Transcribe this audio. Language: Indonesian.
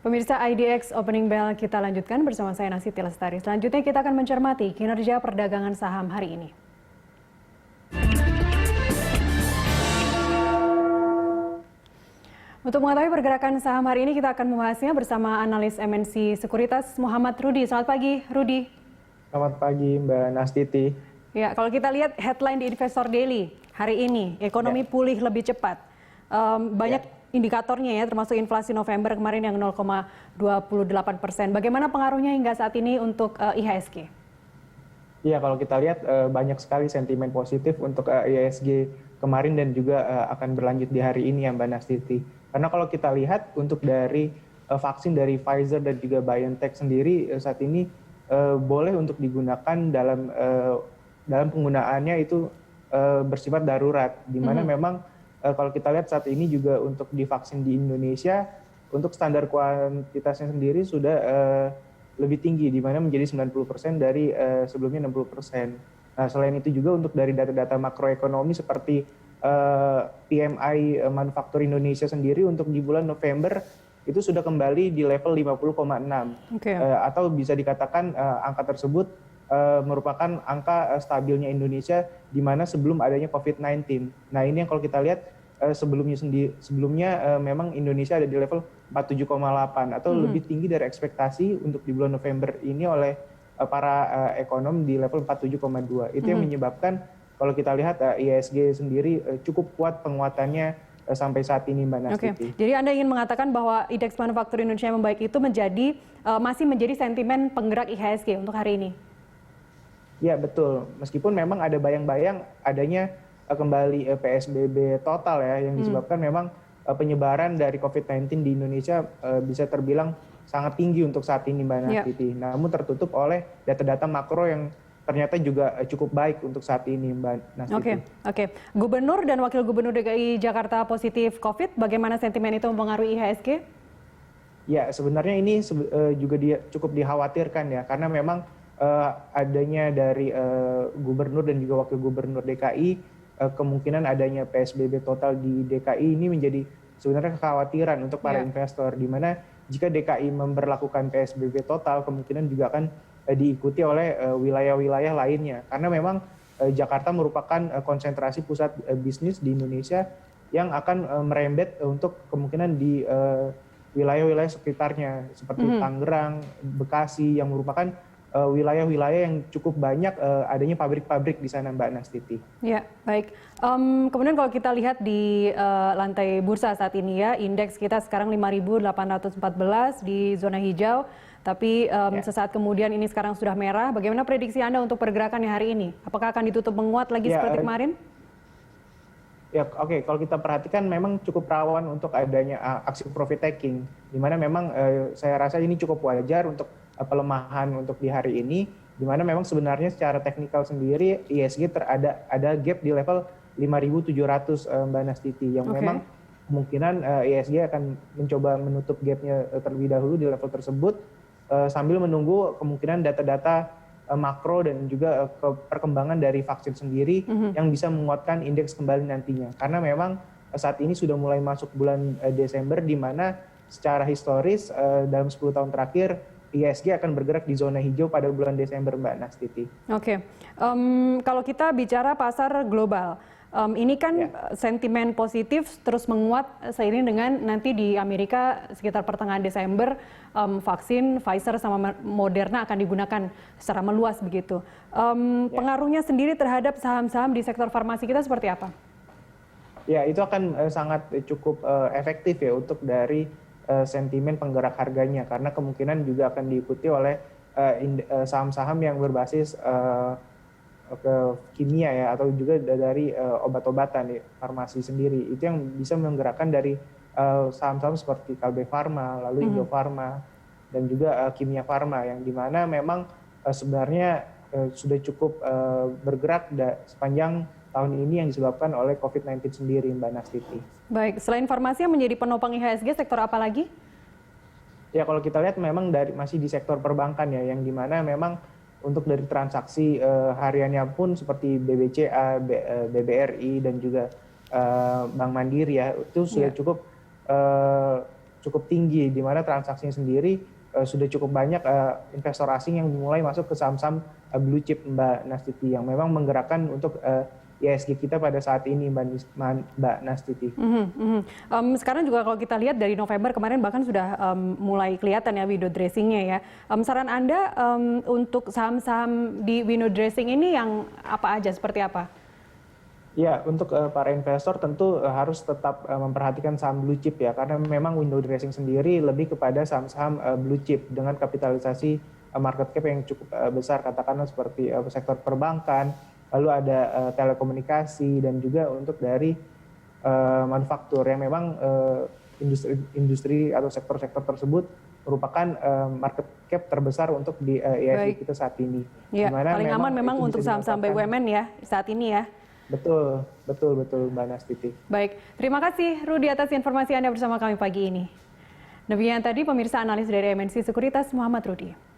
Pemirsa IDX Opening Bell kita lanjutkan bersama saya Nasiti Lestari. Selanjutnya kita akan mencermati kinerja perdagangan saham hari ini. Untuk mengetahui pergerakan saham hari ini kita akan membahasnya bersama analis MNC Sekuritas Muhammad Rudi. Selamat pagi Rudi. Selamat pagi Mbak Nastiti. Ya, kalau kita lihat headline di Investor Daily hari ini, ekonomi pulih lebih cepat. Banyak indikatornya ya, termasuk inflasi November kemarin yang 0,28%. Bagaimana pengaruhnya hingga saat ini untuk IHSG? Iya, kalau kita lihat banyak sekali sentimen positif untuk IHSG kemarin dan juga akan berlanjut di hari ini ya Mbak Nastiti. Karena kalau kita lihat untuk dari vaksin dari Pfizer dan juga BioNTech sendiri saat ini boleh untuk digunakan dalam penggunaannya itu bersifat darurat, di mana memang kalau kita lihat saat ini juga untuk divaksin di Indonesia, untuk standar kuantitasnya sendiri sudah lebih tinggi, di mana menjadi 90% dari sebelumnya 60%. Nah, selain itu juga untuk dari data-data makroekonomi seperti PMI manufaktur Indonesia sendiri untuk di bulan November itu sudah kembali di level 50,6. Atau bisa dikatakan angka tersebut merupakan angka stabilnya Indonesia di mana sebelum adanya COVID-19. Nah, ini yang kalau kita lihat sebelumnya memang Indonesia ada di level 47,8 atau lebih tinggi dari ekspektasi untuk di bulan November ini oleh para ekonom di level 47,2. Itu yang menyebabkan kalau kita lihat IHSG sendiri cukup kuat penguatannya sampai saat ini Mbak Nastiti. Jadi Anda ingin mengatakan bahwa indeks manufaktur Indonesia yang membaik itu masih menjadi sentimen penggerak IHSG untuk hari ini? Ya betul, meskipun memang ada bayang-bayang adanya kembali PSBB total ya, yang disebabkan memang penyebaran dari COVID-19 di Indonesia bisa terbilang sangat tinggi untuk saat ini Mbak Nastiti. Namun tertutup oleh data-data makro yang ternyata juga cukup baik untuk saat ini Mbak Nastiti. Oke. Gubernur dan Wakil Gubernur DKI Jakarta positif COVID, bagaimana sentimen itu mempengaruhi IHSG? Ya sebenarnya ini juga cukup dikhawatirkan ya, karena memang adanya dari gubernur dan juga wakil gubernur DKI, kemungkinan adanya PSBB total di DKI ini menjadi sebenarnya kekhawatiran untuk para investor, di mana jika DKI memberlakukan PSBB total kemungkinan juga akan diikuti oleh wilayah-wilayah lainnya, karena memang Jakarta merupakan konsentrasi pusat bisnis di Indonesia yang akan merembet untuk kemungkinan di wilayah-wilayah sekitarnya seperti Tangerang, Bekasi yang merupakan wilayah-wilayah yang cukup banyak adanya pabrik-pabrik di sana Mbak Nastiti. Ya, baik. Kemudian kalau kita lihat di lantai bursa saat ini ya, indeks kita sekarang 5.814 di zona hijau, tapi sesaat kemudian ini sekarang sudah merah. Bagaimana prediksi Anda untuk pergerakannya hari ini? Apakah akan ditutup menguat lagi seperti kemarin? Ya, oke. Kalau kita perhatikan memang cukup rawan untuk adanya aksi profit taking, di mana memang saya rasa ini cukup wajar untuk pelemahan untuk di hari ini, di mana memang sebenarnya secara teknikal sendiri IHSG ada gap di level 5.700 Mbak Nastiti, yang memang kemungkinan IHSG akan mencoba menutup gapnya terlebih dahulu di level tersebut sambil menunggu kemungkinan data-data makro dan juga perkembangan dari vaksin sendiri yang bisa menguatkan indeks kembali nantinya. Karena memang saat ini sudah mulai masuk bulan Desember, di mana secara historis dalam 10 tahun terakhir IHSG akan bergerak di zona hijau pada bulan Desember Mbak Nastiti. Kalau kita bicara pasar global, ini kan sentimen positif terus menguat seiring dengan nanti di Amerika sekitar pertengahan Desember vaksin Pfizer sama Moderna akan digunakan secara meluas begitu. Pengaruhnya sendiri terhadap saham-saham di sektor farmasi kita seperti apa? Ya, itu akan sangat cukup efektif ya untuk dari sentimen penggerak harganya, karena kemungkinan juga akan diikuti oleh saham-saham yang berbasis ke kimia ya, atau juga dari obat-obatan ya, farmasi sendiri. Itu yang bisa menggerakkan dari saham-saham seperti Kalbe Farma, lalu Indofarma, dan juga Kimia Farma, yang dimana memang sebenarnya sudah cukup bergerak sepanjang tahun ini yang disebabkan oleh COVID-19 sendiri Mbak Nastiti. Baik, selain farmasi yang menjadi penopang IHSG, sektor apa lagi? Ya, kalau kita lihat memang masih di sektor perbankan ya, yang dimana memang untuk dari transaksi hariannya pun seperti BBCA, BBRI dan juga Bank Mandiri ya, itu sudah cukup cukup tinggi, di mana transaksinya sendiri sudah cukup banyak investor asing yang mulai masuk ke saham-saham blue chip, Mbak Nastiti, yang memang menggerakkan untuk IHSG kita pada saat ini, Mbak Nastiti. Sekarang juga kalau kita lihat dari November kemarin bahkan sudah mulai kelihatan ya window dressing-nya ya. Saran Anda untuk saham-saham di window dressing ini yang apa aja, seperti apa? Ya, untuk para investor tentu harus tetap memperhatikan saham blue chip ya, karena memang window dressing sendiri lebih kepada saham-saham blue chip dengan kapitalisasi market cap yang cukup besar, katakanlah seperti sektor perbankan, lalu ada telekomunikasi, dan juga untuk dari manufaktur yang memang industri atau sektor-sektor tersebut merupakan market cap terbesar untuk di IHSG kita saat ini. Ya, paling aman memang untuk saham-saham BUMN ya saat ini ya. Betul Mbak Nastiti. Baik, terima kasih Rudi atas informasi Anda bersama kami pagi ini. Demikian tadi pemirsa analis dari MNC Sekuritas Muhammad Rudi.